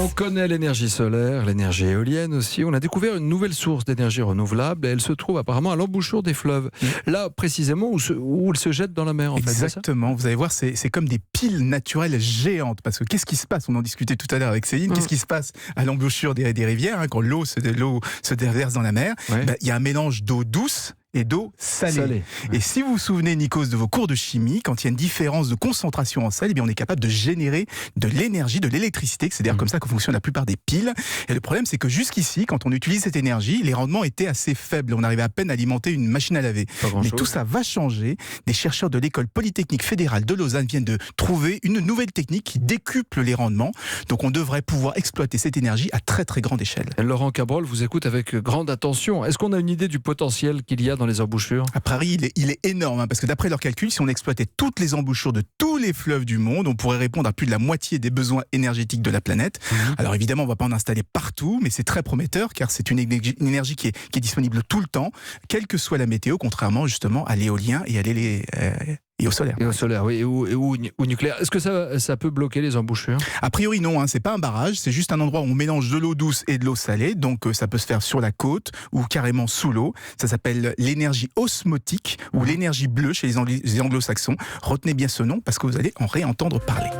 On connaît l'énergie solaire, l'énergie éolienne aussi. On a découvert une nouvelle source d'énergie renouvelable et elle se trouve apparemment à l'embouchure des fleuves. Là, précisément, où elle se jette dans la mer. Exactement, vous allez voir, c'est comme des piles naturelles géantes. Parce que qu'est-ce qui se passe? On en discutait tout à l'heure avec Céline. Qu'est-ce qui se passe à l'embouchure des rivières, quand l'eau se déverse dans la mer? Il y a un mélange d'eau douce et d'eau salée. Et si vous vous souvenez, Nikos, de vos cours de chimie, quand il y a une différence de concentration en sel, on est capable de générer de l'énergie, de l'électricité. C'est d'ailleurs comme ça que fonctionnent la plupart des piles. Et le problème, c'est que jusqu'ici, quand on utilise cette énergie, les rendements étaient assez faibles. On arrivait à peine à alimenter une machine à laver. Mais tout ça va changer. Des chercheurs de l'école polytechnique fédérale de Lausanne viennent de trouver une nouvelle technique qui décuple les rendements. Donc on devrait pouvoir exploiter cette énergie à très très grande échelle. Laurent Cabrol vous écoute avec grande attention. Est-ce qu'on a une idée du potentiel qu'il y a dans les embouchures? À Paris, il est énorme, parce que d'après leurs calculs, si on exploitait toutes les embouchures de tous les fleuves du monde, on pourrait répondre à plus de la moitié des besoins énergétiques de la planète. Alors évidemment, on ne va pas en installer partout, mais c'est très prometteur, car c'est une énergie qui est disponible tout le temps, quelle que soit la météo, contrairement justement à l'éolien et au solaire. Et au solaire, oui, ou nucléaire. Est-ce que ça peut bloquer les embouchures? A priori non, c'est pas un barrage, c'est juste un endroit où on mélange de l'eau douce et de l'eau salée, donc ça peut se faire sur la côte ou carrément sous l'eau. Ça s'appelle l'énergie osmotique ou l'énergie bleue chez les anglo-saxons. Retenez bien ce nom parce que vous allez en réentendre parler.